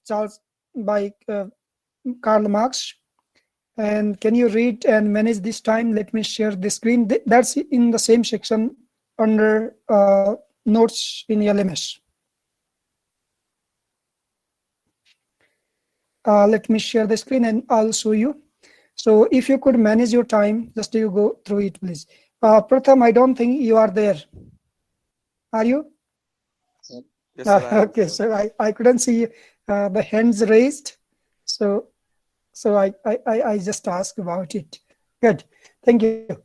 Charles by Karl Marx. And can you read and manage this time? Let me share the screen. That's in the same section under notes in LMS. Let me share the screen and I'll show you. So if you could manage your time, just you go through it, please. Pratham, I don't think you are there. Are you? Yes, sir, I am, okay, sir. so I couldn't see the hands raised. So I just asked about it. Good, thank you.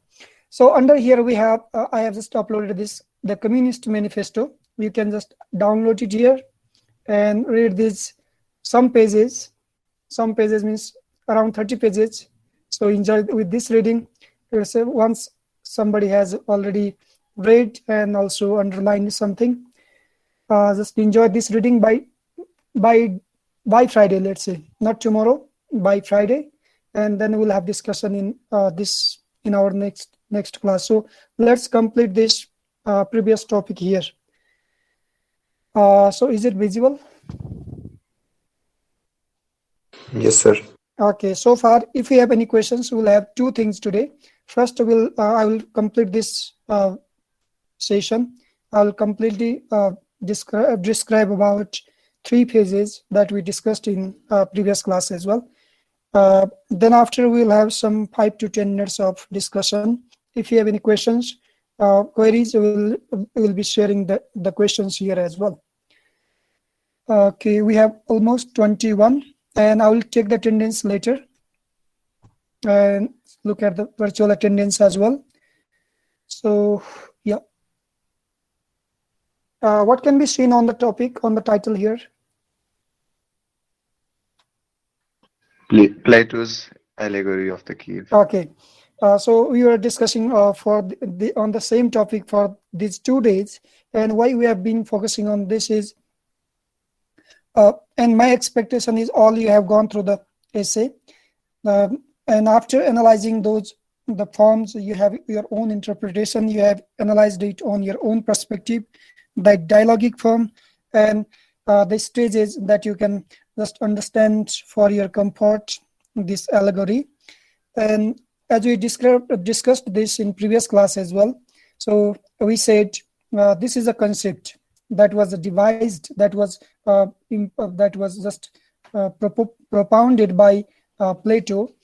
So under here we have, I have just uploaded the Communist Manifesto. You can just download it here and read these some pages. Some pages means around 30 pages. So enjoy with this reading. Once somebody has already read and also underlined something, just enjoy this reading by Friday, let's say, not tomorrow, by Friday, and then we'll have discussion in in our next class. So let's complete this previous topic here. So is it visible? Yes, sir. Okay, so far, if you have any questions, we'll have two things today. First, I will complete this session. I'll completely describe about 3 phases that we discussed in previous class as well. Then after, we'll have some 5 to 10 minutes of discussion. If you have any questions, queries, we'll be sharing the questions here as well. Okay, we have almost 21, and I will take the attendance later and look at the virtual attendance as well. So yeah, what can be seen on the topic, on the title here? Plato's Allegory of the Cave. Okay, so we were discussing on the same topic for these 2 days, and why we have been focusing on this is, and my expectation is all you have gone through the essay, and after analyzing the forms, you have your own interpretation, you have analyzed it on your own perspective, the dialogic form, and the stages that you can just understand for your comfort, this allegory. And as we discussed this in previous class as well, so we said this is a concept that was devised, that was just propounded by Plato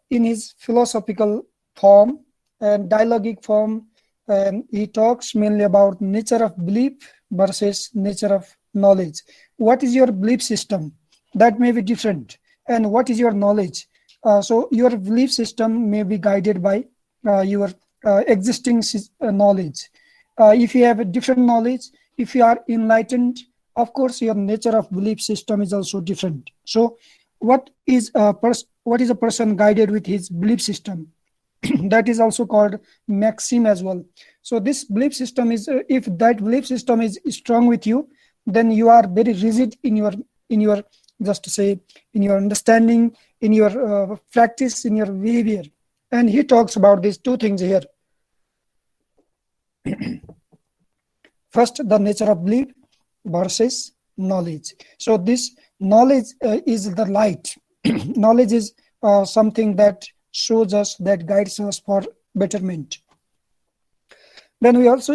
in his philosophical form and dialogic form, and he talks mainly about nature of belief versus nature of knowledge. What is your belief system? That may be different. And what is your knowledge? So your belief system may be guided by your existing knowledge. If you have a different knowledge, if you are enlightened, of course your nature of belief system is also different. So what is a person guided with his belief system? That is also called maxim as well. So this belief system is, if that belief system is strong with you, then you are very rigid in your just to say, in your understanding, in your practice, in your behavior. And he talks about these 2 things here. First, the nature of belief versus knowledge. So this knowledge is the light. Knowledge is something that shows us, that guides us for betterment. Then we also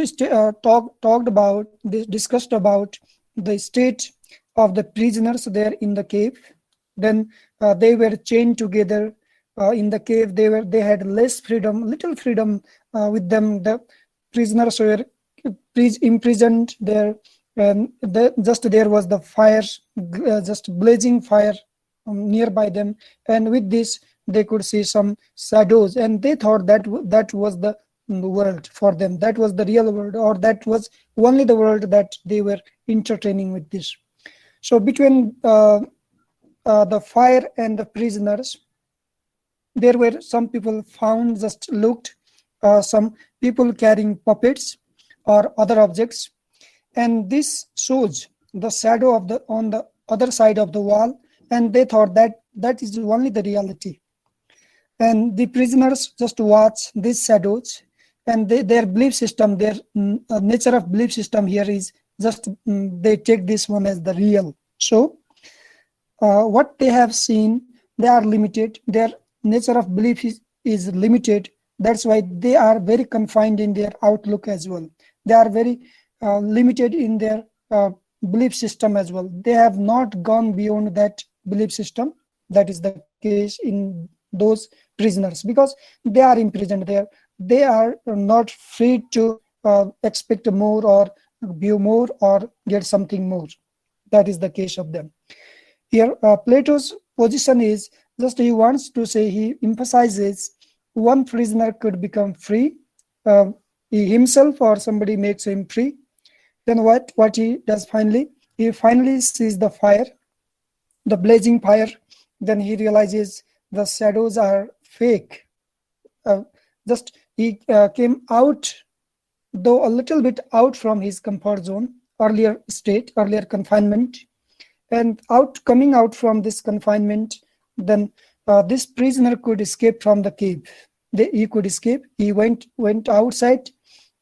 discussed about the state of the prisoners there in the cave. Then they were chained together in the cave. They had little freedom with them. The prisoners were imprisoned there, and there was the fire, just blazing fire nearby them, and with this they could see some shadows, and they thought that was the world for them. That was the real world, or that was only the world that they were entertaining with this. So between the fire and the prisoners, there were some people found, just looked, some people carrying puppets or other objects, and this shows the shadow on the other side of the wall, and they thought that is only the reality. And the prisoners just watch these shadows, and their belief system, their nature of belief system here is just they take this one as the real. So what they have seen, they are limited. Their nature of belief is limited. That's why they are very confined in their outlook as well. They are very limited in their belief system as well. They have not gone beyond that belief system. That is the case in those prisoners, because they are imprisoned there. They are not free to expect more or view more or get something more. That is the case of them. Here, Plato's position is just he wants to say, he emphasizes one prisoner could become free, he himself or somebody makes him free. Then what he does finally? He finally sees the fire, the blazing fire. Then he realizes the shadows are fake. Just he came out, though a little bit out from his comfort zone, earlier state, earlier confinement. And coming out from this confinement, then this prisoner could escape from the cave. He could escape. He went outside.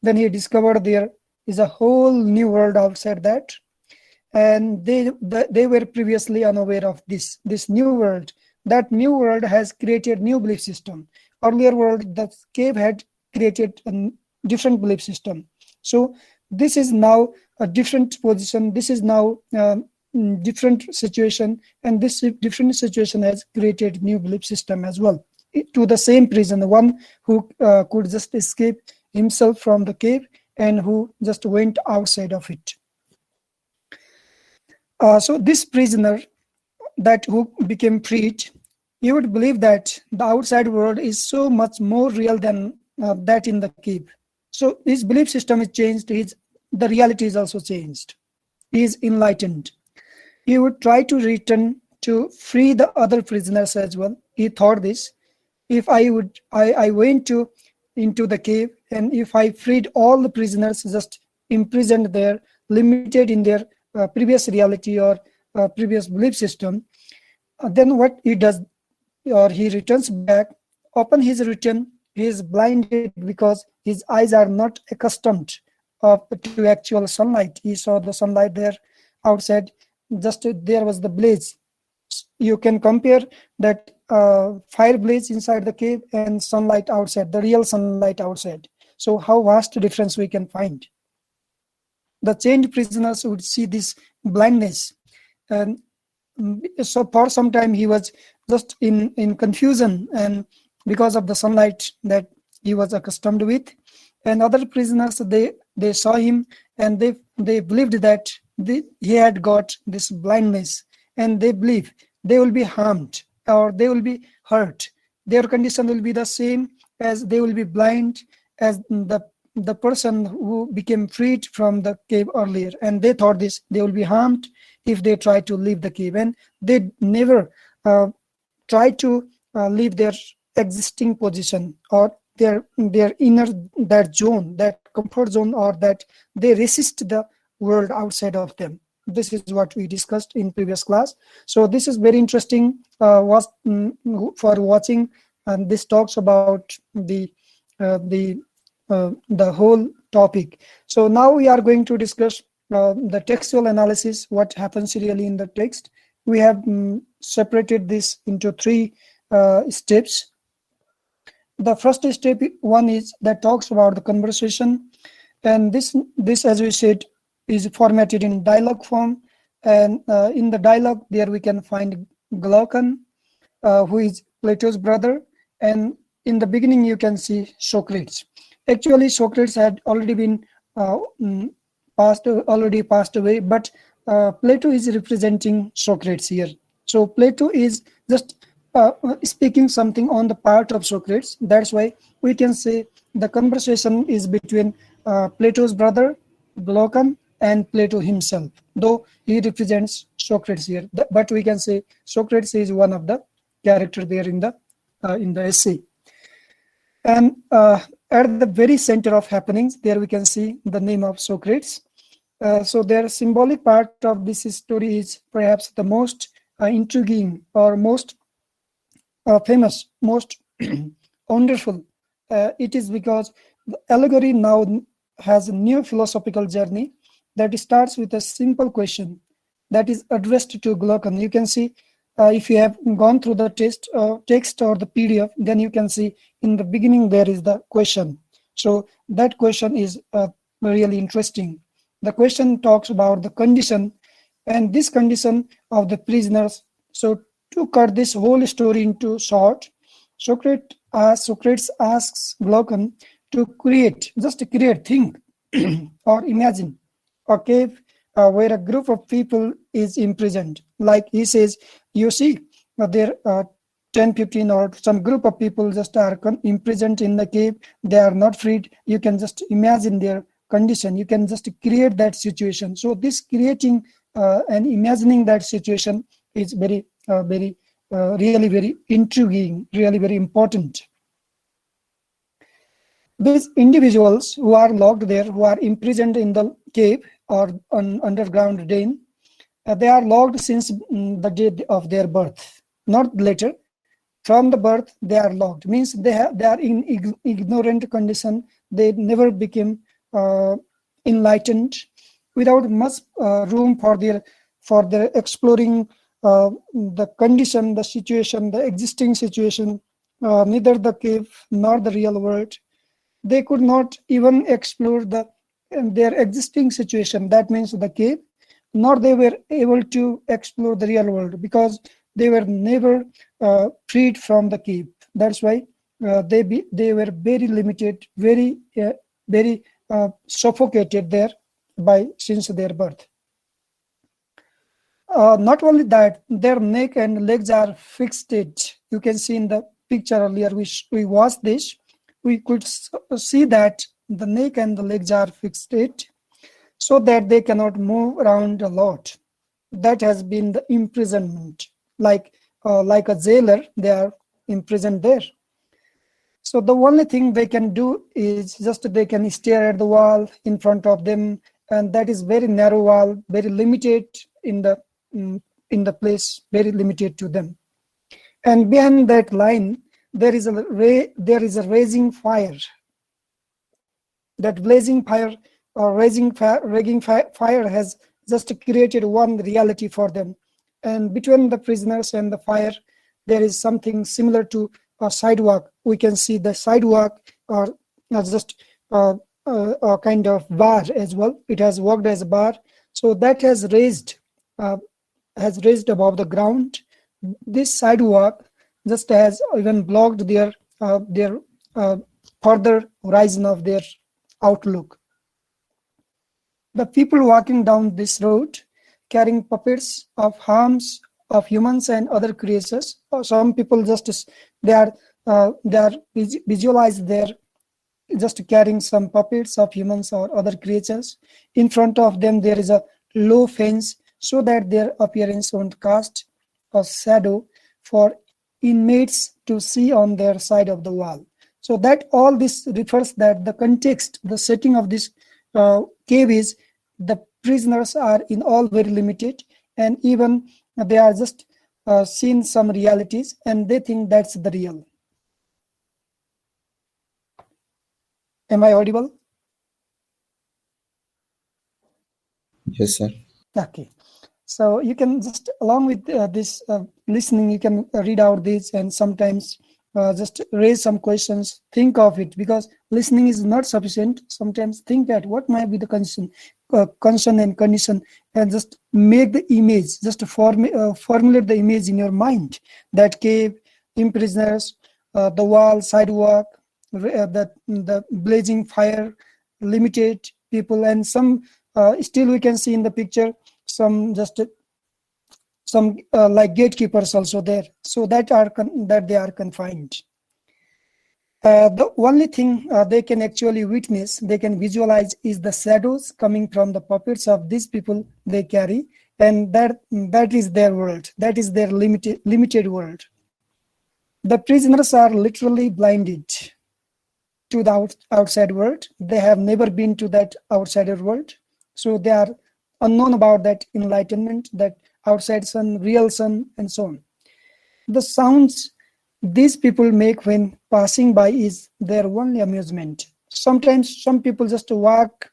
Then he discovered there is a whole new world outside that, and they were previously unaware of this new world. That new world has created new belief system. Earlier world, the cave had created a different belief system. So this is now a different position. This is now different situation, and this different situation has created new belief system as well to the same prison, one who could just escape himself from the cave and who just went outside of it. So this prisoner that who became freed, he would believe that the outside world is so much more real than that in the cave. So his belief system is changed. The reality is also changed. He is enlightened. He would try to return to free the other prisoners as well. He thought this: if I went into the cave, and if I freed all the prisoners just imprisoned there, limited in their previous reality or previous belief system, then what he does, or he returns back. Upon his return, he is blinded because his eyes are not accustomed to actual sunlight. He saw the sunlight there outside. Just there was the blaze. You can compare that fire blaze inside the cave and sunlight outside, the real sunlight outside. So how vast a difference we can find. The chained prisoners would see this blindness, and so for some time he was just in confusion, and because of the sunlight that he was accustomed with. And other prisoners, they saw him, and they believed that he had got this blindness, and they believe they will be harmed or they will be hurt. Their condition will be the same, as they will be blind as the person who became freed from the cave earlier. And they thought this: they will be harmed if they try to leave the cave, and they never try to leave their existing position or their inner, that zone, that comfort zone, or that they resist the world outside of them. This is what we discussed in previous class. So this is very interesting for watching, and this talks about the whole topic. So now we are going to discuss the textual analysis, what happens really in the text. We have separated this into three steps. The first step one is that talks about the conversation, and this as we said is formatted in dialogue form, and in the dialogue there we can find Glaucon, who is Plato's brother, and in the beginning you can see Socrates. Actually Socrates had already been passed away, but Plato is representing Socrates here. So Plato is just speaking something on the part of Socrates. That's why we can say the conversation is between Plato's brother Glaucon and Plato himself, though he represents Socrates here. But we can say Socrates is one of the characters there in the essay. And at the very center of happenings, there we can see the name of Socrates. So their symbolic part of this story is perhaps the most intriguing or most famous, most wonderful. It is because the allegory now has a new philosophical journey that starts with a simple question that is addressed to Glaucon. You can see if you have gone through the text or the PDF, then you can see in the beginning there is the question. So that question is really interesting. The question talks about the condition, and this condition of the prisoners. So to cut this whole story into short, Socrates asks Glaucon to just think or imagine a cave where a group of people is imprisoned. Like he says, you see, there are 10, 15 or some group of people just are imprisoned in the cave. They are not freed. You can just imagine their condition. You can just create that situation. So this creating and imagining that situation is really very intriguing, really very important. These individuals who are locked there, who are imprisoned in the cave or on underground den, they are locked since the day of their birth, not later. From the birth, they are locked. Means they are in ignorant condition. They never became enlightened, without much room for their exploring the condition, the situation, the existing situation, neither the cave nor the real world. They could not even explore their existing situation. That means the cave, nor they were able to explore the real world, because they were never freed from the cave. That's why they were very limited, very suffocated there since their birth. Not only that, their neck and legs are fixated. You can see in the picture earlier, we watched this. We could see that the neck and the legs are fixated, so that they cannot move around a lot. That has been the imprisonment. Like a jailer, they are imprisoned there. So the only thing they can do is just they can stare at the wall in front of them, and that is very narrow wall, very limited in the place, very limited to them. And behind that line, there is a raging fire. That blazing fire or raging fire has just created one reality for them. And between the prisoners and the fire, there is something similar to a sidewalk. We can see the sidewalk, or just a kind of bar as well. It has worked as a bar, so that has raised above the ground. This sidewalk just has even blocked their further horizon of their outlook. The people walking down this road carrying puppets of harms of humans and other creatures. Some people just they are visualized there, just carrying some puppets of humans or other creatures. In front of them there is a low fence, so that their appearance won't cast a shadow for inmates to see on their side of the wall. So that all this refers that the context, the setting of this cave is the prisoners are in all very limited, and even they are just seen some realities, and they think that's the real. Am I audible? Yes, sir. Okay. So you can just, along with this listening, you can read out these and sometimes just raise some questions, think of it, because listening is not sufficient. Sometimes think that what might be the concern and condition, and just make the image, just formulate the image in your mind. That cave, imprisoners, the wall, sidewalk, the blazing fire, limited people, and some still we can see in the picture some like gatekeepers also there, so that they are confined. The only thing they can actually witness, they can visualize, is the shadows coming from the puppets of these people they carry, and that is their world, that is their limited world. The prisoners are literally blinded to the outside world. They have never been to that outsider world, so they are unknown about that enlightenment, that outside sun, real sun, and so on. The sounds these people make when passing by is their only amusement. Sometimes some people just walk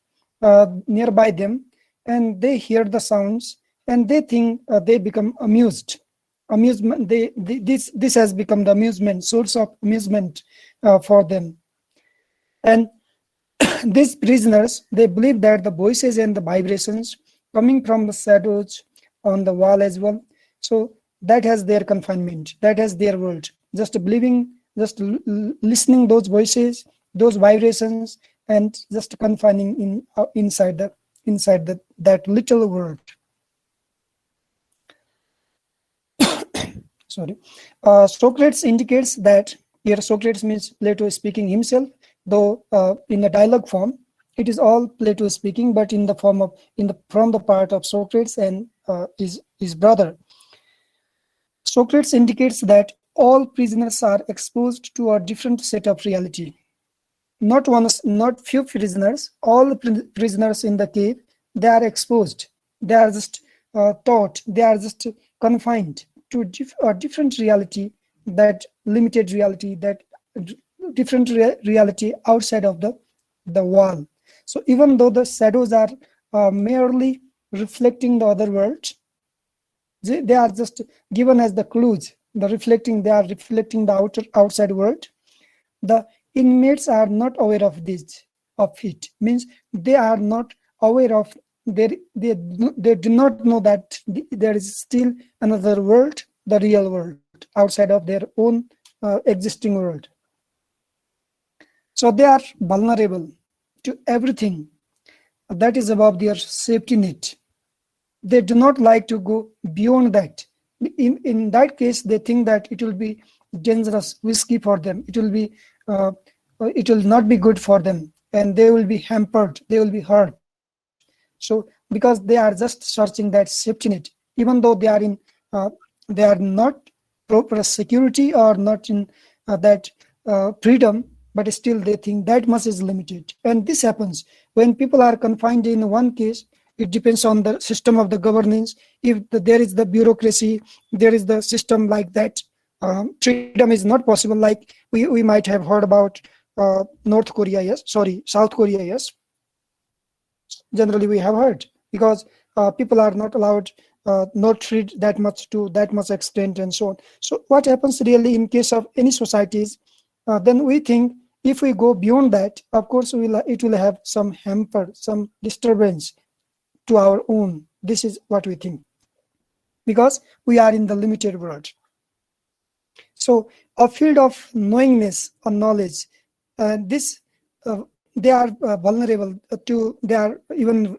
nearby them, and they hear the sounds, and they think they become amused. amusement. This has become the amusement, source of amusement for them. And these prisoners, they believe that the voices and the vibrations coming from the shadows on the wall as well. So that has their confinement, that has their world. Just believing, just listening those voices, those vibrations, and just confining inside that little world. Sorry. Socrates indicates that here Socrates means Plato speaking himself, though in a dialogue form, it is all Plato speaking, but in the form of from the part of Socrates and his brother. Socrates indicates that all prisoners are exposed to a different set of reality. Not few prisoners, all prisoners in the cave, they are exposed. They are just taught, they are just confined to a different reality, that limited reality, that different reality outside of the wall. So even though the shadows are merely reflecting the other world, they are just given as the clues. They are reflecting the outside world. The inmates are not aware of it. Means they are not aware of they do not know that there is still another world, the real world, outside of their own existing world. So they are vulnerable to everything that is above their safety net. They do not like to go beyond that. In that case, they think that it will be dangerous, risky for them. It will not be good for them, and they will be hampered, they will be hurt. So because they are just searching that safety net, even though they are not proper security or not in that freedom, but still they think that much is limited. And this happens when people are confined in one case. It depends on the system of the governance. If there is the bureaucracy, there is the system like that, freedom is not possible. Like we might have heard about North Korea, yes, sorry, South Korea, yes. Generally we have heard, because people are not allowed, not treated that much to that much extent, and so on. So what happens really in case of any societies, then we think if we go beyond that, of course it will have some hamper, some disturbance to our own. This is what we think, because we are in the limited world. So a field of knowingness or knowledge, this they are vulnerable to, they are even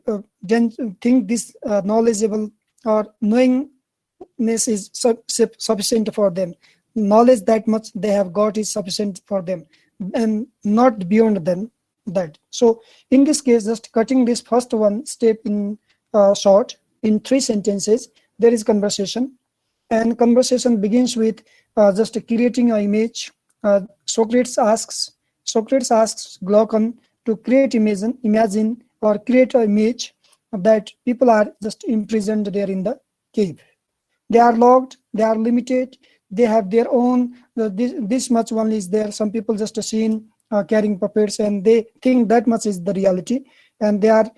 think this knowledgeable or knowingness is sufficient for them. Knowledge that much they have got is sufficient for them, and not beyond them that. So in this case, just cutting this first one step in short, in 3 sentences, there is conversation, and conversation begins with just creating an image. Socrates asks Glaucon to create imagine or create an image that people are just imprisoned there in the cave. They are locked, they are limited, they have their own, this much only is there. Some people just seen carrying puppets, and they think that much is the reality, and they are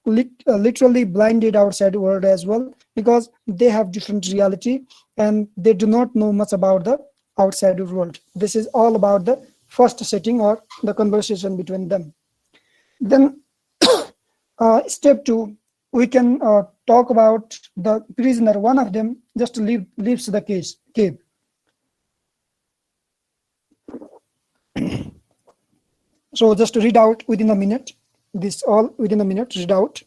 literally blinded outside world as well, because they have different reality and they do not know much about the outside world. This is all about the first setting or the conversation between them. Then step 2, we can talk about the prisoner. One of them just leaves the cave. So just read out within a minute. This all within a minute, read out.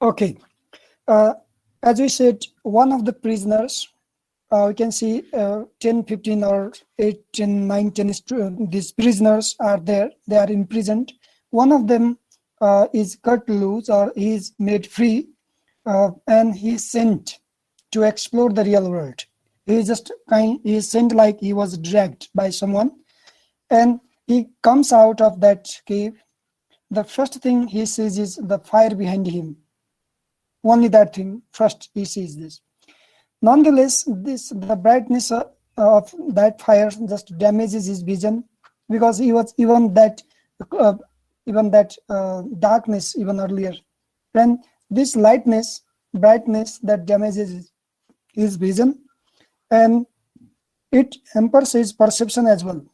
Okay. As we said, one of the prisoners, we can see 10, 15 or 8, 10, 9, 10 these prisoners are there. They are imprisoned. One of them is cut loose, or he is made free, and he is sent to explore the real world. He is sent like he was dragged by someone, and he comes out of that cave. The first thing he sees is the fire behind him. Only that thing first he sees this. Nonetheless, the brightness of that fire just damages his vision, because he was uh, even that darkness even earlier. Then this brightness that damages his vision, and it hampers his perception as well.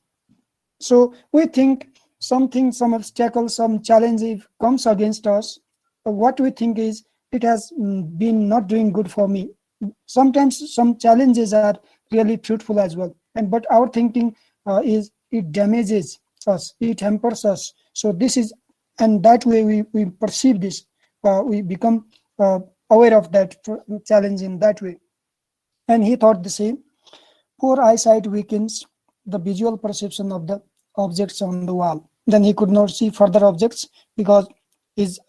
So we think some obstacle, some challenge if comes against us, what we think is it has been not doing good for me. Sometimes some challenges are really fruitful as well, and but our thinking is it damages us, it hampers us. So this is, and that way we perceive this, we become aware of that challenge in that way. And he thought the same. Poor eyesight weakens the visual perception of the objects on the wall. Then he could not see further objects because his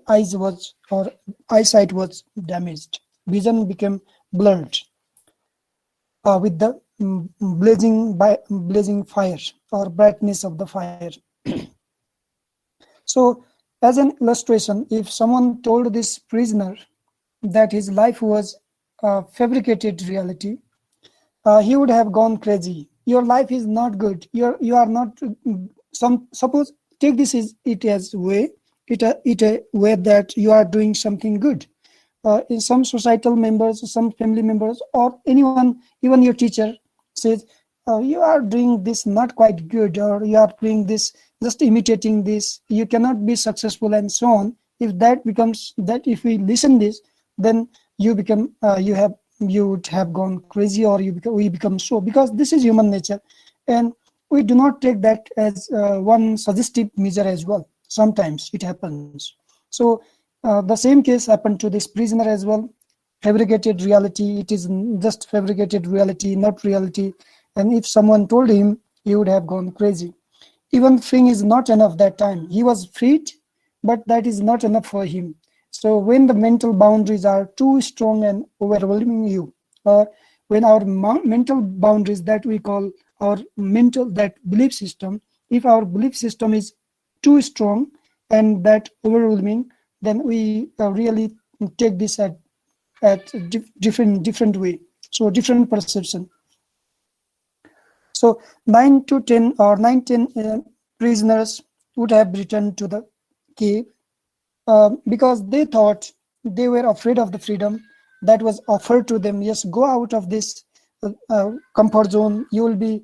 eyesight was damaged. Vision became blurred with the blazing fire or brightness of the fire. So, as an illustration, if someone told this prisoner that his life was a fabricated reality, he would have gone crazy. Your life is not good. You are not. Suppose take this is it as way. It a way that you are doing something good. In some societal members, some family members, or anyone, even your teacher says, you are doing this not quite good, or you are doing this just imitating this. You cannot be successful, and so on. If that becomes that, if we listen this, then you become you would have gone crazy, or we become so, because this is human nature, and we do not take that as one suggestive measure as well. Sometimes it happens. So the same case happened to this prisoner as well. Fabricated reality, it is just fabricated reality, not reality. And if someone told him, he would have gone crazy. Even freeing is not enough that time. He was freed, but that is not enough for him. So when the mental boundaries are too strong and overwhelming you, or when our mental boundaries that we call our mental, that belief system, if our belief system is too strong and that overwhelming, then we really take this at different way. So different perception. So 9 10 prisoners would have returned to the cave, because they thought, they were afraid of the freedom that was offered to them. Yes, go out of this comfort zone, you will be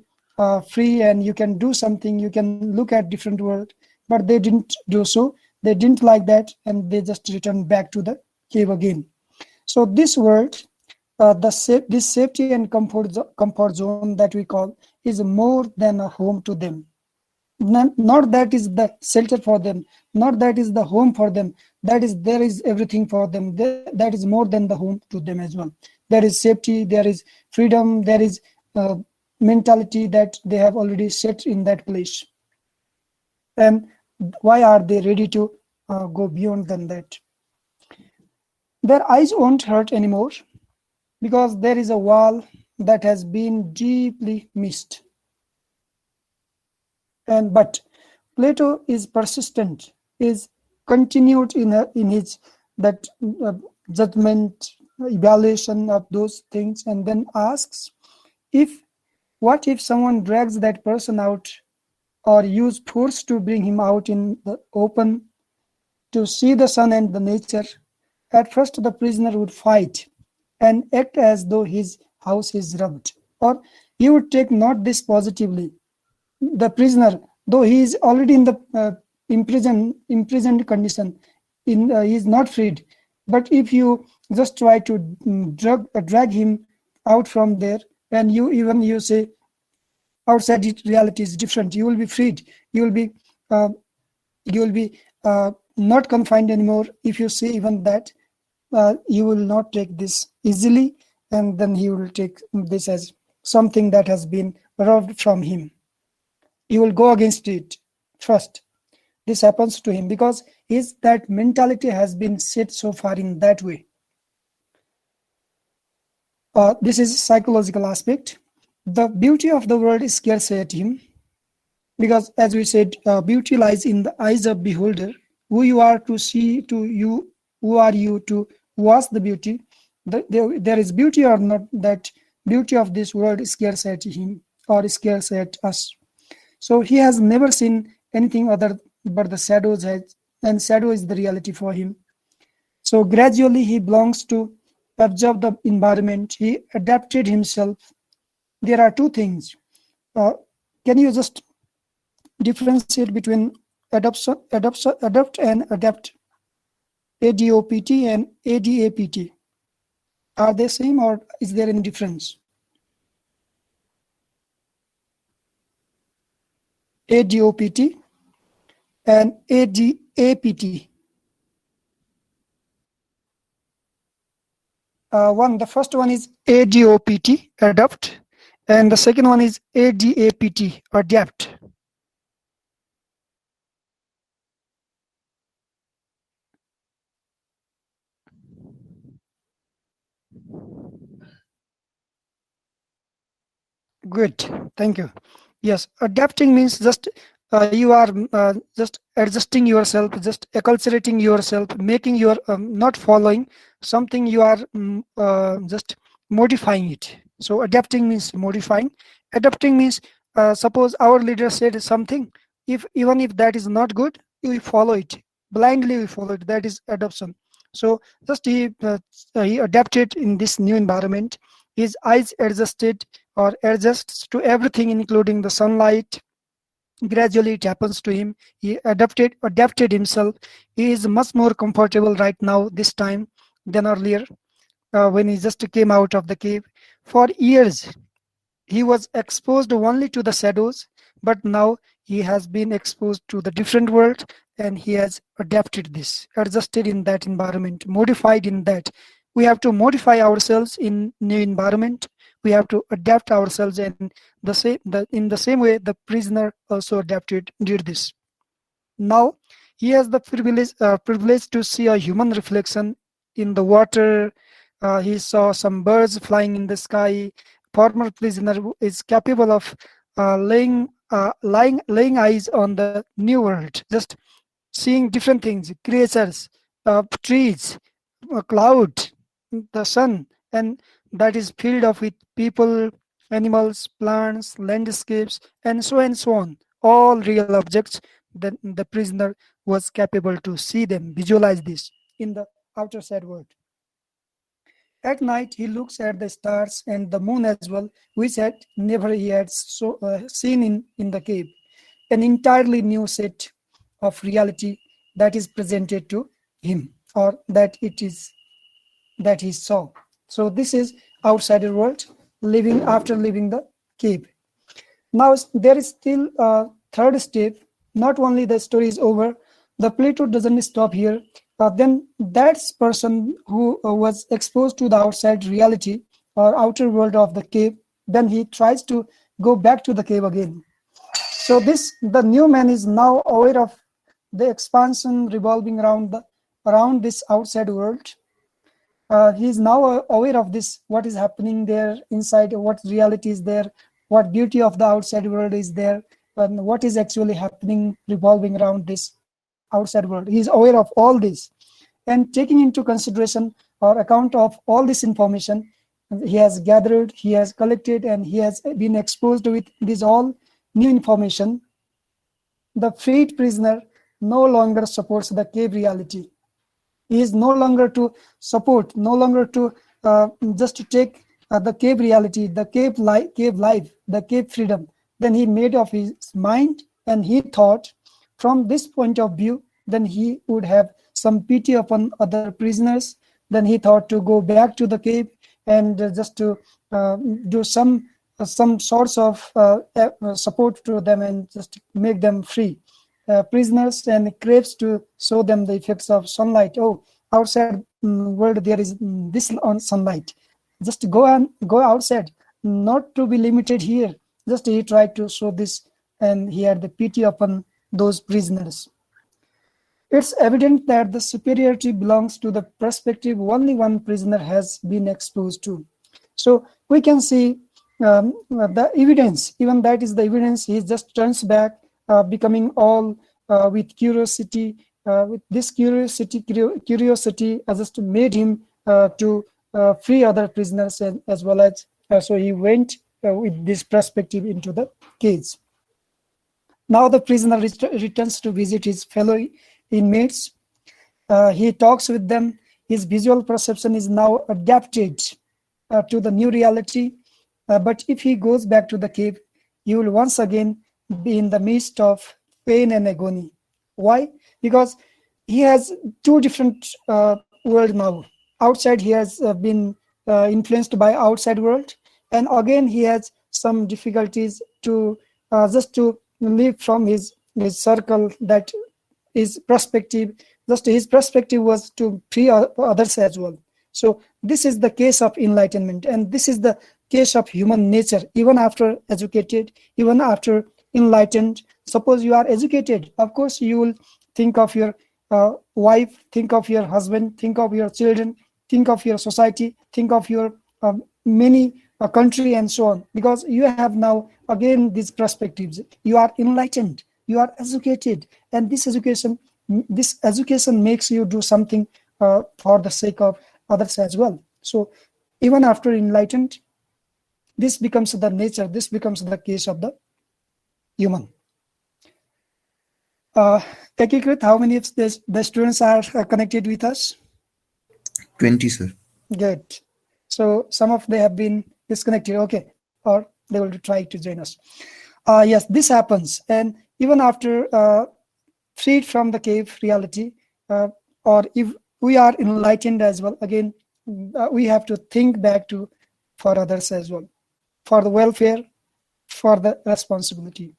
free, and you can do something, you can look at different world. But they didn't do so. They didn't like that, and they just returned back to the cave again. So this world, this safety and comfort zone that we call, is more than a home to them. Not that is the shelter for them, not that is the home for them. There is everything for them. That is more than the home to them as well. There is safety, there is freedom, there is mentality that they have already set in that place. And why are they ready to go beyond than that? Their eyes won't hurt anymore, because there is a wall that has been deeply missed. But Plato is persistent, is continued in his that judgment, evaluation of those things, and then asks, what if someone drags that person out, or use force to bring him out in the open to see the sun and the nature? At first the prisoner would fight and act as though his house is rubbed, or he would take not this positively. The prisoner, though he is already in the imprisoned condition, he is not freed. But if you just try to drag him out from there, and you say outside reality is different, you will be freed. You will be not confined anymore. If you say even that, you will not take this easily, and then he will take this as something that has been robbed from him. You will go against it first. this happens to him, because his that mentality has been set so far in that way. This is psychological aspect. The beauty of the world scares at him, because as we said, beauty lies in the eyes of beholder. Who you are to see, to you, who are you to watch the beauty? There is beauty or not, that beauty of this world scares at him or scares at us. So he has never seen anything other but the shadows, and shadow is the reality for him. So gradually he belongs to observe the environment. He adapted himself. There are two things. Can you just differentiate between adopt and adapt? ADOPT and ADAPT. Are they same or is there any difference? ADOPT and ADAPT. The first one is ADOPT, adopt, and the second one is ADAPT, adapt. Good, thank you. Yes, adapting means just you are just adjusting yourself, just acculturating yourself, making your not following something, you are just modifying it. So adapting means modifying. Adapting means suppose our leader said something, if even if that is not good, we follow it blindly, we follow it. That is adoption. So just he adapted in this new environment. His eyes adjusted or adjusts to everything, including the sunlight. Gradually it happens to him. He adapted himself. He is much more comfortable right now this time than earlier, when he just came out of the cave. For years he was exposed only to the shadows, but now he has been exposed to the different world, and he has adapted this, adjusted in that environment, modified in that. We have to modify ourselves in new environment. We have to adapt ourselves, and in the same way the prisoner also adapted, did this. Now he has the privilege to see a human reflection in the water. He saw some birds flying in the sky. Former prisoner is capable of laying eyes on the new world, just seeing different things, creatures, trees, cloud, the sun, and that is filled up with people, animals, plants, landscapes, and so on. All real objects. Then the prisoner was capable to see them, visualize this in the outer side world. At night, he looks at the stars and the moon as well, which never he had seen in the cave. An entirely new set of reality that is presented to him, or that he saw. So this is outsider world, living after leaving the cave. Now there is still a third step. Not only the story is over, the Plato doesn't stop here. Then that person who was exposed to the outside reality or outer world of the cave, then he tries to go back to the cave again. So the new man is now aware of the expansion revolving around this outside world. He is now aware of this, what is happening there inside, what reality is there, what beauty of the outside world is there, and what is actually happening revolving around this outside world. He is aware of all this, and taking into consideration or account of all this information he has gathered, he has collected, and he has been exposed with this all new information, the freed prisoner no longer supports the cave reality. He is no longer to support, no longer to just to take the cave reality, the cave life, the cave freedom. Then he made up his mind, and he thought from this point of view, then he would have some pity upon other prisoners. Then he thought to go back to the cave and just to do some sorts of support to them and just make them free. Prisoners, and craves to show them the effects of sunlight. Oh, outside world there is this on sunlight. Just go outside, not to be limited here. Just he tried to show this, and he had the pity upon those prisoners. It's evident that the superiority belongs to the perspective only one prisoner has been exposed to. So we can see the evidence, even that is the evidence. He just turns back, becoming all with curiosity. With this curiosity just made him to free other prisoners, as well as so he went with this perspective into the cage. Now the prisoner returns to visit his fellow inmates. He talks with them. His visual perception is now adapted to the new reality. But if he goes back to the cave, he will once again be in the midst of pain and agony. Why? Because he has two different world now. Outside, he has been influenced by outside world, and again he has some difficulties to just to live from his circle, that his perspective, just his perspective was to free others as well. So this is the case of enlightenment, and this is the case of human nature. Even after educated, even after enlightened, suppose you are educated, of course you will think of your wife, think of your husband, think of your children, think of your society, think of your many country, and so on, because you have now again these perspectives. You are enlightened, you are educated, and this education makes you do something for the sake of others as well. So even after enlightened, this becomes the nature, this becomes the case of the human. Ekikrit, how many of the students are connected with us? 20, sir. Good. So some of them have been disconnected, okay, or they will try to join us. Yes, this happens, and even after freed from the cave reality, or if we are enlightened as well, again we have to think back to for others as well, for the welfare, for the responsibility.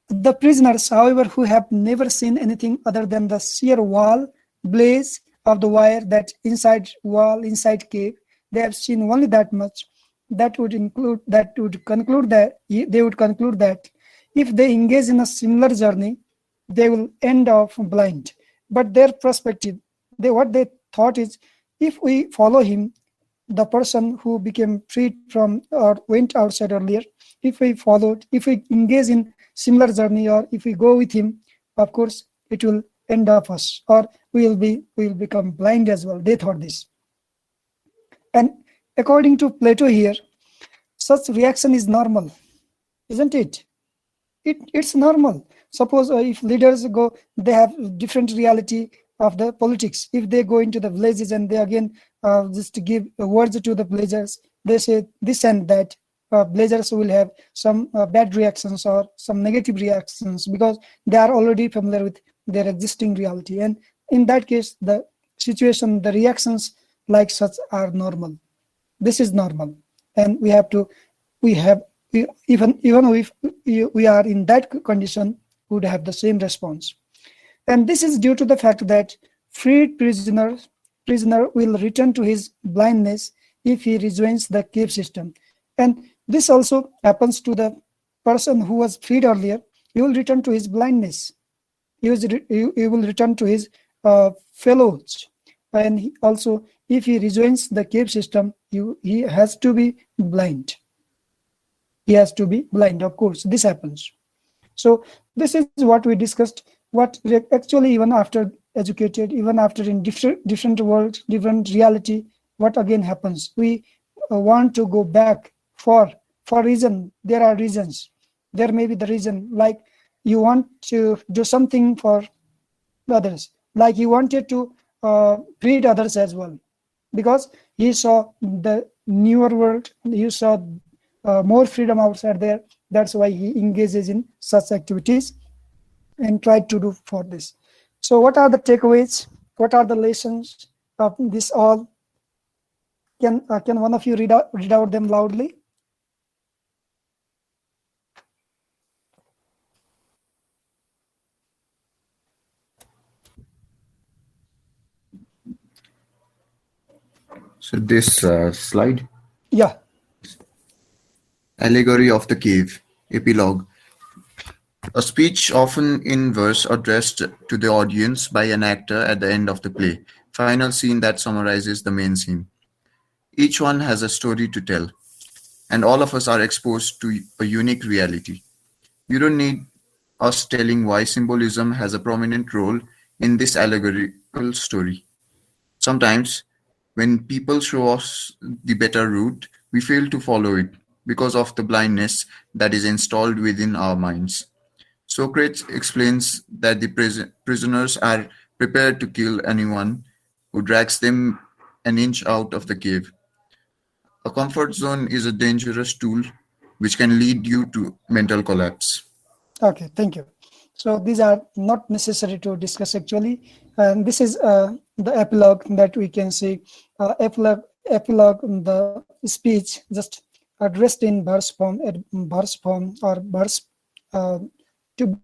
The prisoners, however, who have never seen anything other than the sheer wall blaze of the wire, that inside wall, inside cave, they have seen only that much. They would conclude that if they engage in a similar journey, they will end up blind. But their perspective, what they thought is, if we follow him, the person who became freed from or went outside earlier, if we engage in similar journey, or if we go with him, of course it will end up us, or we will become blind as well. They thought this. And according to Plato here, such reaction is normal, isn't it? It's normal. Suppose if leaders go, they have different reality of the politics. If they go into the villages and they again just give words to the villagers, they say this and that, villagers will have some bad reactions or some negative reactions, because they are already familiar with their existing reality. And in that case, the situation, the reactions like such are normal. This is normal, and even if we are in that condition, we would have the same response. And this is due to the fact that freed prisoner will return to his blindness if he rejoins the cave system. And this also happens to the person who was freed earlier. He will return to his blindness. He will return to his fellows. And also, if he rejoins the cave system, he has to be blind. He has to be blind, of course. This happens. So this is what we discussed. What actually, even after educated, even after in different world, different reality, what again happens? We want to go back for reason. There are reasons. There may be the reason, like you want to do something for others, like you wanted to treat others as well, because he saw the newer world, you saw more freedom outside there. That's why he engages in such activities and tried to do for this. So what are the takeaways? What are the lessons of this all? Can one of you read out them loudly? So this slide, Yeah. Allegory of the Cave, epilogue. A speech often in verse addressed to the audience by an actor at the end of the play. Final scene that summarizes the main scene. Each one has a story to tell, and all of us are exposed to a unique reality. You don't need us telling why symbolism has a prominent role in this allegorical story. Sometimes, when people show us the better route, we fail to follow it because of the blindness that is installed within our minds. Socrates explains that the prisoners are prepared to kill anyone who drags them an inch out of the cave. A comfort zone is a dangerous tool which can lead you to mental collapse. Okay, thank you. So these are not necessary to discuss actually, and this is the epilogue that we can see. Epilogue, the speech just addressed in verse form or verse uh, to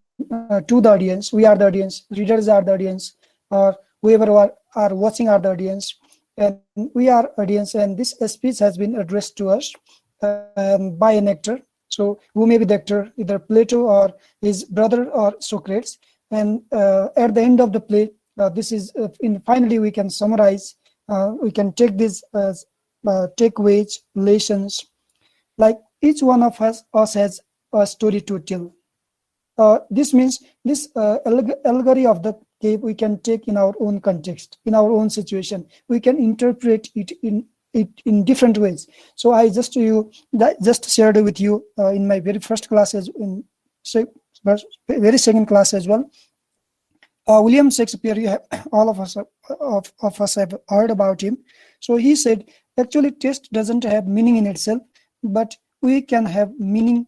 the audience. We are the audience. Readers are the audience, or whoever are watching are the audience, and we are audience. And this speech has been addressed to us by an actor. So who may be the actor, either Plato or his brother or Socrates. And at the end of the play, this is finally we can summarize. We can take this as takeaways, lessons. Like each one of us has a story to tell. This means this allegory of the cave we can take in our own context, in our own situation. We can interpret it in different ways. So I just shared with you in my very first class, very second class as well. William Shakespeare, all of us have heard about him. So he said, actually, text doesn't have meaning in itself, but we can have meaning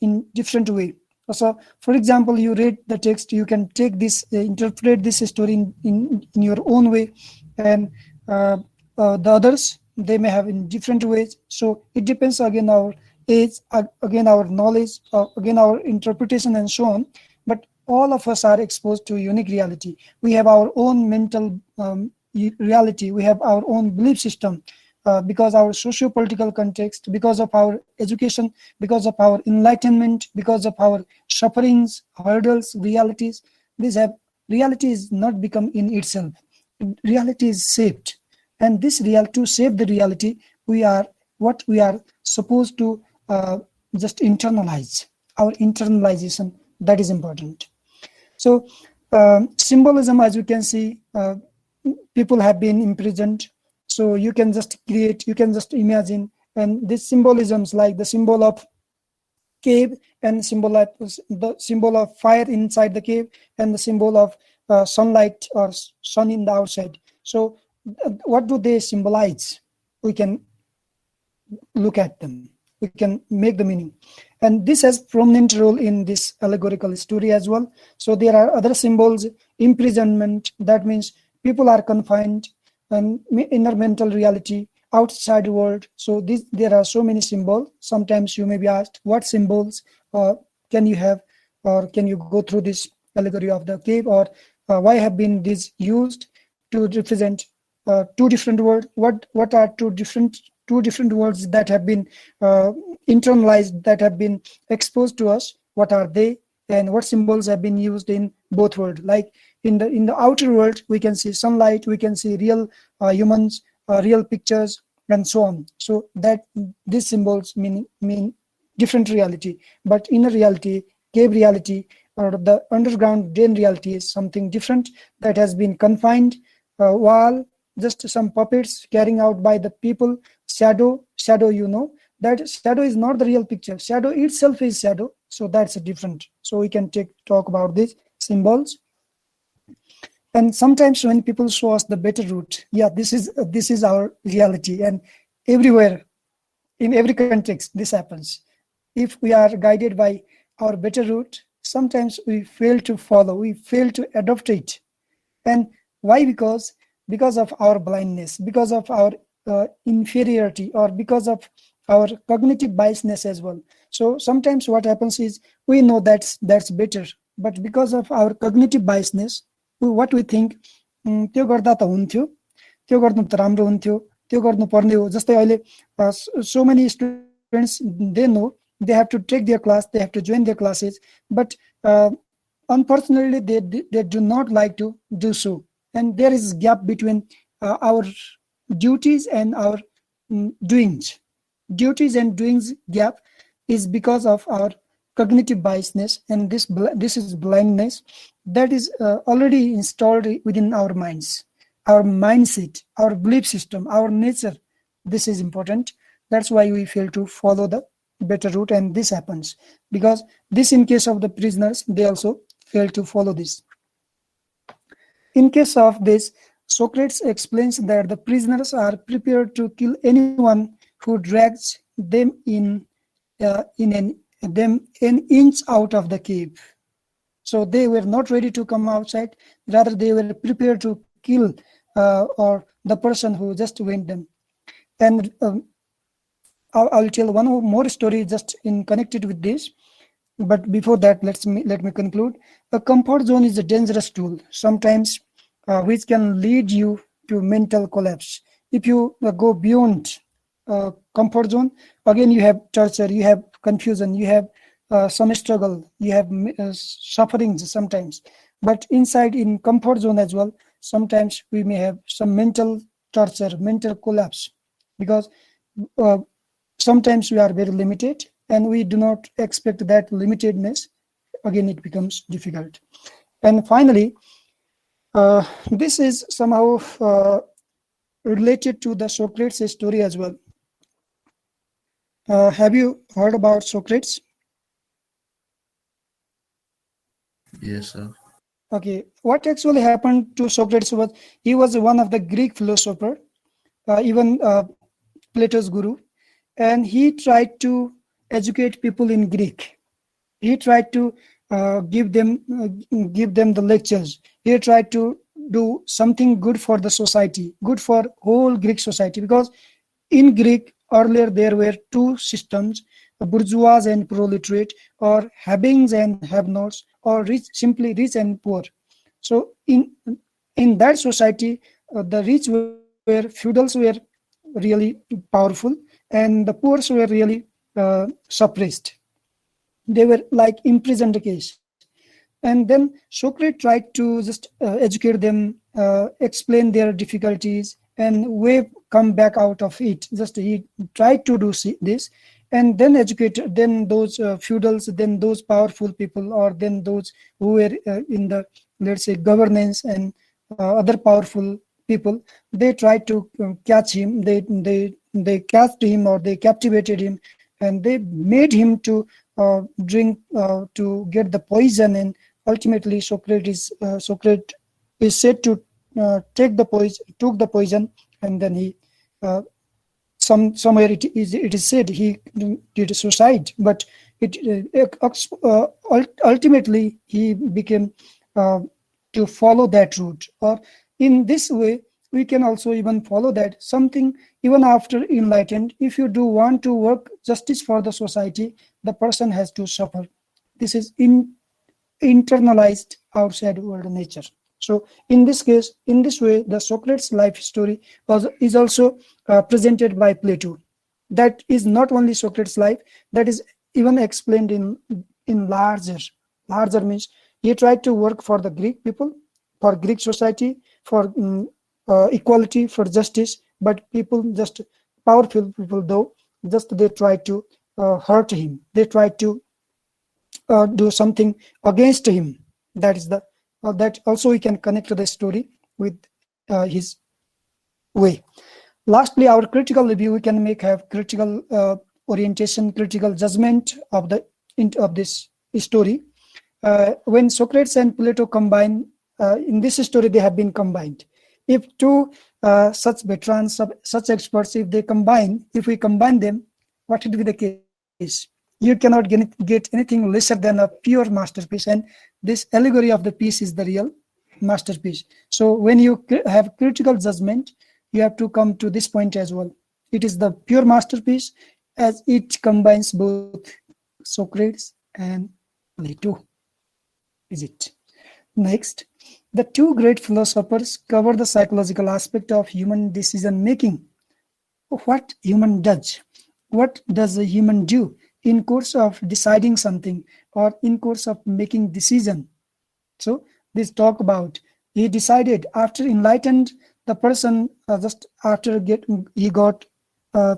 in different way. So, for example, you read the text, you can take this, interpret this story in your own way, and the others, they may have in different ways. So it depends again our age, again our knowledge, again our interpretation, and so on. But all of us are exposed to unique reality. We have our own mental reality. We have our own belief system. Because our socio-political context, because of our education, because of our enlightenment, because of our sufferings, hurdles, realities. Reality is not become in itself. Reality is shaped. And this to save the reality, we are supposed to just internalize. Our internalization, that is important. So symbolism, as you can see, people have been imprisoned. So you can just create, you can just imagine, and these symbolisms like the symbol of cave and the symbol of fire inside the cave and the symbol of sunlight or sun in the outside. So what do they symbolize? We can look at them. We can make the meaning. And this has prominent role in this allegorical story as well. So there are other symbols, imprisonment, that means people are confined, and inner mental reality, outside world. So there are so many symbols. Sometimes you may be asked, what symbols can you have, or can you go through this allegory of the cave, or why have been these used to represent two different words? What are two different words that have been internalized, that have been exposed to us? What are they, and what symbols have been used in both worlds? Like in the outer world, we can see sunlight, we can see real humans, real pictures, and so on. So that these symbols mean different reality. But inner reality, cave reality, or the underground drain reality is something different, that has been confined, wall, just some puppets carrying out by the people. Shadow, that shadow is not the real picture. Shadow itself is shadow. So that's a different. So we can talk about these symbols. And sometimes when people show us the better route, this is our reality, and everywhere, in every context, this happens. If we are guided by our better route, sometimes we fail to follow, we fail to adopt it. And why? Because of our blindness, because of our inferiority, or because of our cognitive biasness as well. So sometimes what happens is we know that's better, but because of our cognitive biasness, what we think, त्यो गर्दा त हुन्थ्यो, त्यो गर्नु त राम्रो हुन्थ्यो, त्यो गर्नु पर्ने हो. जस्तै अहिले so many students, they know they have to take their class, they have to join their classes, but unfortunately, they do not like to do so. And there is gap between our duties and our doings. Duties and doings gap is because of our cognitive biasness, and this is blindness that is already installed within our minds, our mindset, our belief system, our nature. This is important. That's why we fail to follow the better route, and this happens because this, in case of the prisoners, they also fail to follow this. In case of this, Socrates explains that the prisoners are prepared to kill anyone who drags them an inch out of the cave. So they were not ready to come outside. Rather, they were prepared to kill or the person who just went them. And I'll tell one more story just in connected with this. But before that, let me conclude. A comfort zone is a dangerous tool, sometimes which can lead you to mental collapse. If you go beyond comfort zone, again you have torture, you have confusion, you have some struggle, you have sufferings sometimes. But inside in comfort zone as well, sometimes we may have some mental torture, mental collapse, because sometimes we are very limited and we do not expect that limitedness. Again, it becomes difficult. And finally, this is somehow related to the Socrates story as well. Have you heard about Socrates? Yes, sir. Okay, what actually happened to Socrates was he was one of the Greek philosopher, even Plato's guru, and he tried to educate people in Greek. He tried to give them the lectures. He tried to do something good for the society, good for whole Greek society, because in Greek earlier there were two systems, bourgeois and proletariat, or havings and have-nots, or simply rich and poor. So in that society, the rich feudals were really powerful, and the poor were really suppressed. They were like imprisoned case. And then Socrates tried to just educate them, explain their difficulties, and way come back out of it. Just he tried to do this, and then educate then those feudals, then those powerful people, or then those who were in the, let's say, governance and other powerful people. They tried to catch him. They catched him, or they captivated him, and they made him to drink to get the poison. And ultimately Socrates is said to took the poison, and then he somewhere it is said he did suicide. But ultimately he became to follow that route. Or in this way we can also even follow that something even after enlightened, if you do want to work justice for the society, the person has to suffer. This is internalized outside world nature. So in this case, in this way, the Socrates life story is also presented by Plato. That is not only Socrates life, that is even explained in larger means he tried to work for the Greek people, for Greek society, for equality, for justice. But people, just powerful people though, just they tried to hurt him. They tried to do something against him. That is the that also we can connect to the story with his way. Lastly, our critical review, we can have critical orientation, critical judgment of this story. When Socrates and Plato combine, in this story they have been combined. If two such veterans, such experts, if we combine them, what would be the case? You cannot get anything lesser than a pure masterpiece. And this allegory of the piece is the real masterpiece. So when you have critical judgment, you have to come to this point as well. It is the pure masterpiece, as it combines both Socrates and Plato. Is it? Next, the two great philosophers cover the psychological aspect of human decision making. What human does? What does a human do in course of deciding something or in course of making decision. So this talk about he decided after enlightened the person, just after he got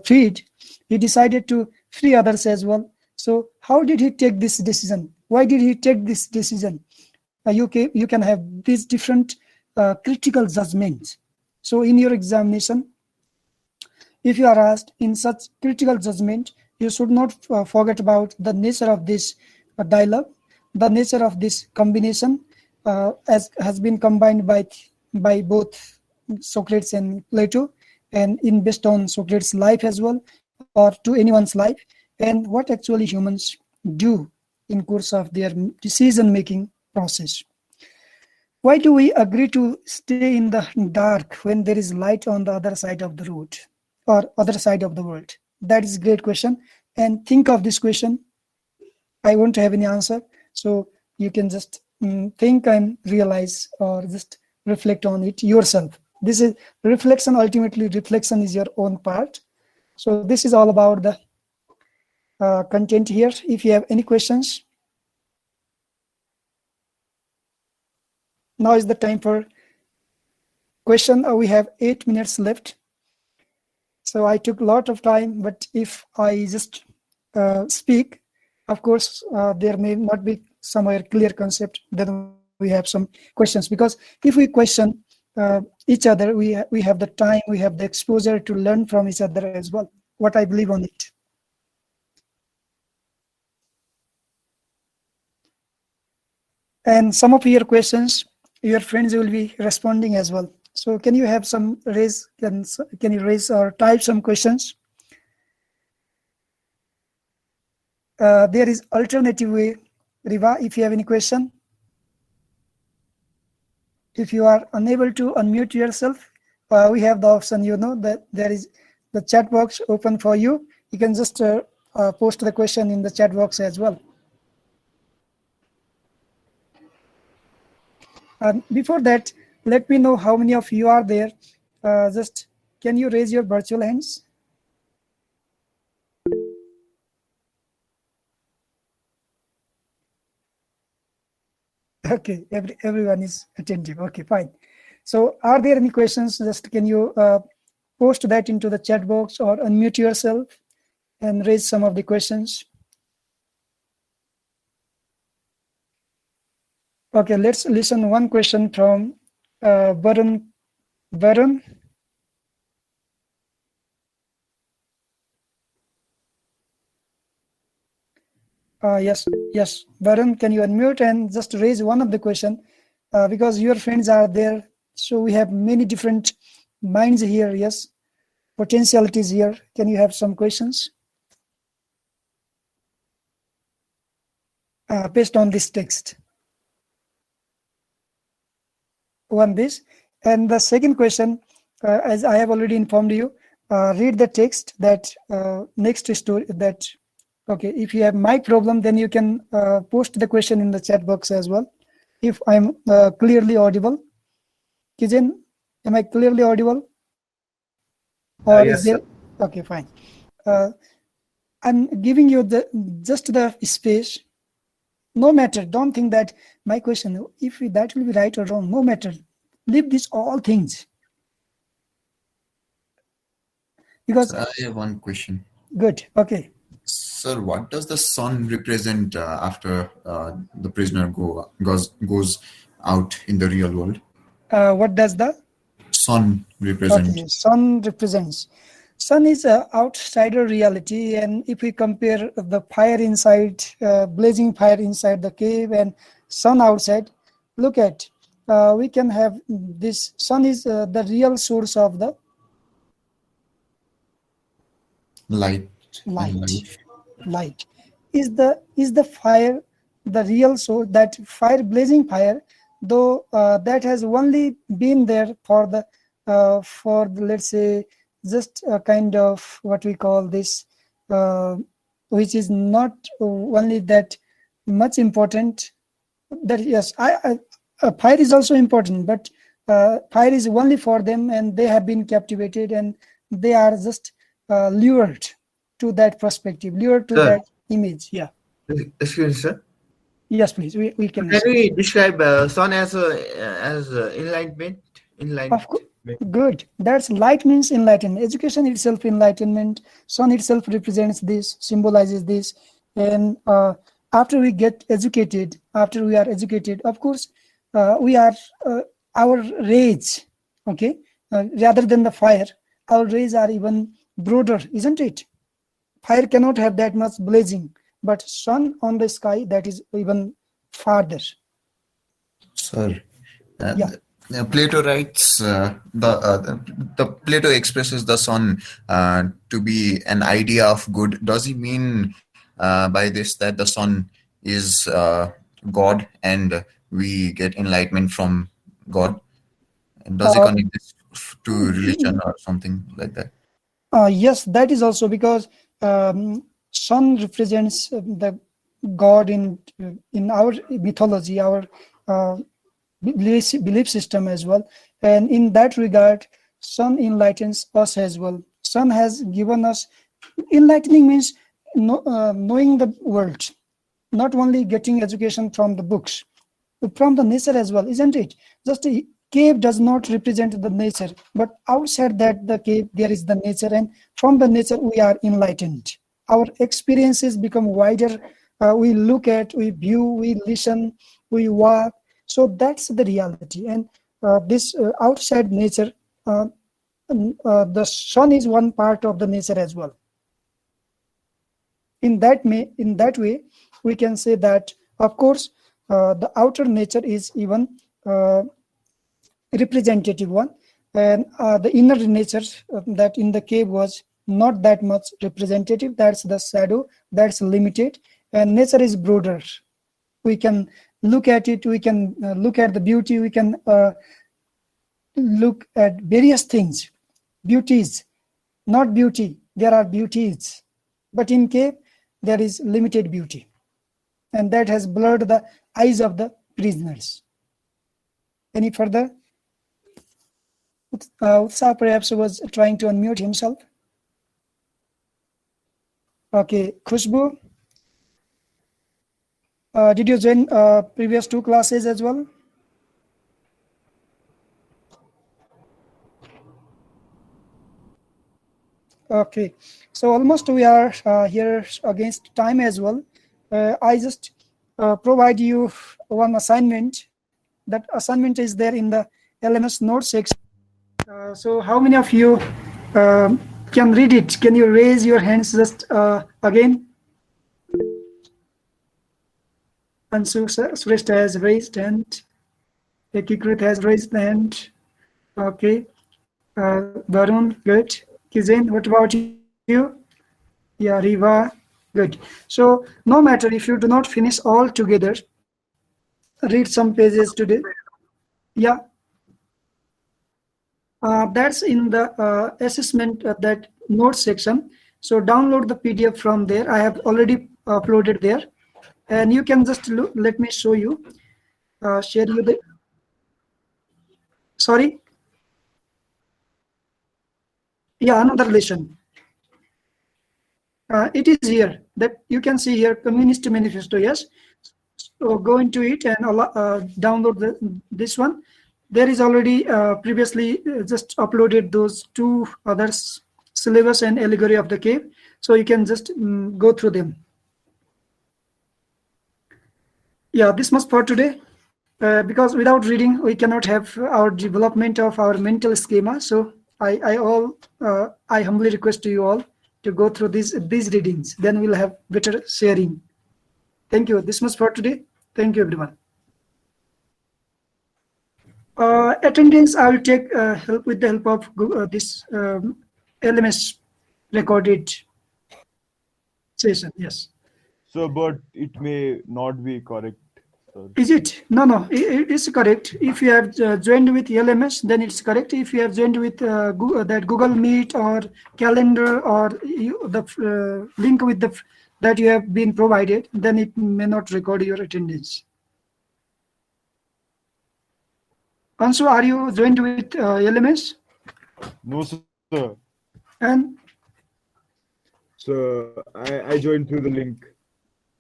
freed, he decided to free others as well. So how did he take this decision? Why did he take this decision? You can have these different critical judgments. So in your examination, if you are asked in such critical judgment, you should not forget about the nature of this dialogue, the nature of this combination, as has been combined by both Socrates and Plato, and in based on Socrates' life as well, or to anyone's life, and what actually humans do in course of their decision-making process. Why do we agree to stay in the dark when there is light on the other side of the road or other side of the world? That is a great question. And think of this question. I won't have any answer. So you can just think and realize or just reflect on it yourself. This is reflection. Ultimately, reflection is your own part. So this is all about the content here. If you have any questions, now is the time for question. We have 8 minutes left. So I took a lot of time, but if I just speak, of course, there may not be somewhere clear concept. Then we have some questions, because if we question each other, we have the time, we have the exposure to learn from each other as well. What I believe on it. And some of your questions, your friends will be responding as well. So can you have some can you raise or type some questions? There is alternative way. Riva, if you have any question. If you are unable to unmute yourself, we have the option, that there is the chat box open for you. You can just post the question in the chat box as well. Before that, let me know how many of you are there. Just can you raise your virtual hands? Okay, everyone is attentive. Okay, fine. So are there any questions? Just can you post that into the chat box or unmute yourself and raise some of the questions? Okay, let's listen one question from Varun. Varun? Yes, Varun, can you unmute and just raise one of the question, because your friends are there. So we have many different minds here. Yes, potentialities here. Can you have some questions based on this text? One this, and the second question, as I have already informed you, read the text that next story that. Okay, if you have mic problem, then you can post the question in the chat box as well. If I'm clearly audible. Kijan, am I clearly audible? Or Yes, is there? sir. Okay, fine. I'm giving you just the space. No matter, don't think that my question, if that will be right or wrong, no matter. Leave these all things. Because I have one question. Good, okay. Sir, what does the sun represent after the prisoner goes out in the real world? What does the Sun represent? Okay, sun represents. Sun is an outsider reality, and if we compare the fire inside, blazing fire inside the cave and sun outside, look at, we can have this sun is the real source of the Light and light. life. Light is the fire the real source? That fire, blazing fire, though that has only been there for the let's say just a kind of what we call this, which is not only that much important. That yes, fire is also important, but fire is only for them, and they have been captivated, and they are just lured to that perspective, lured to Sir. that image. Yeah. Excuse me, sir. Yes, please. We can Can listen. we describe sun as enlightenment? Of course. Good. That's light means enlightenment. Education itself enlightenment. Sun itself represents this, symbolizes this. And after we get educated, after we are educated, of course, we are our rays. Okay, rather than the fire, our rays are even broader, isn't it? Fire cannot have that much blazing, but sun on the sky, that is even farther. Sir, Yeah. Plato writes the Plato expresses the sun to be an idea of good. Does he mean by this that the sun is God and we get enlightenment from God? Does he Uh, connect this to religion or something like that? yes, that is also because sun represents the God in our mythology, our uh, belief system as well. And in that regard, sun enlightens us as well. Sun has given us enlightening means knowing the world, not only getting education from the books, from the nature as well, isn't it? Just a cave does not represent the nature, but outside that the cave there is the nature, and from the nature we are enlightened. Our experiences become wider. We look at, we view, we listen, we walk. So that's the reality. And this outside nature, the sun is one part of the nature as well. In that way, we can say that, of course, the outer nature is even representative one, and the inner nature that in the cave was not that much representative. That's the shadow, that's limited, and nature is broader. We can look at it, we can look at the beauty, we can look at various things. Beauties, not beauty, there are beauties, but in cave there is limited beauty, and that has blurred the eyes of the prisoners. Any further? Utsa perhaps was trying to unmute himself. Okay, Khusbu, did you join previous 2 classes as well? Okay, so almost we are here against time as well. I just provide you one assignment. That assignment is there in the LMS notes section. So how many of you can read it? Can you raise your hands just again? And Suresh has raised hand. Ekikrit has raised the hand. Okay. Varun, good. Kizen, what about you? Yeah, Riva, good. So no matter if you do not finish all together, read some pages today. Yeah. That's in the assessment that notes section. So download the PDF from there. I have already uploaded there, and you can just look. Let me show you. Share you the. Sorry. Yeah, another lesson. It is here that you can see here, Communist Manifesto. Yes. So go into it and download this one. There is already previously just uploaded those 2 others, syllabus and allegory of the cave. So you can just go through them. Yeah, this much for today. Because without reading, we cannot have our development of our mental schema. So I humbly request to you all to go through these readings. Then we'll have better sharing. Thank you. This much for today. Thank you, everyone. Attendance, I will take help with the help of Google, this LMS recorded session. Yes. So, but it may not be correct. Sir. Is it? No, it is correct. If you have joined with LMS, then it's correct. If you have joined with Google Meet or calendar or the link with that you have been provided, then it may not record your attendance. Ansu, are you joined with LMS? No, sir. And So I joined through the link.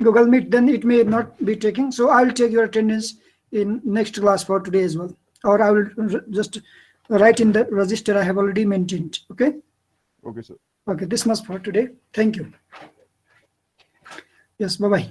Google Meet, then it may not be taking. So I will take your attendance in next class for today as well, or I will just write in the register I have already maintained. Okay. Okay, sir. Okay. This much for today. Thank you. Yes. Bye bye.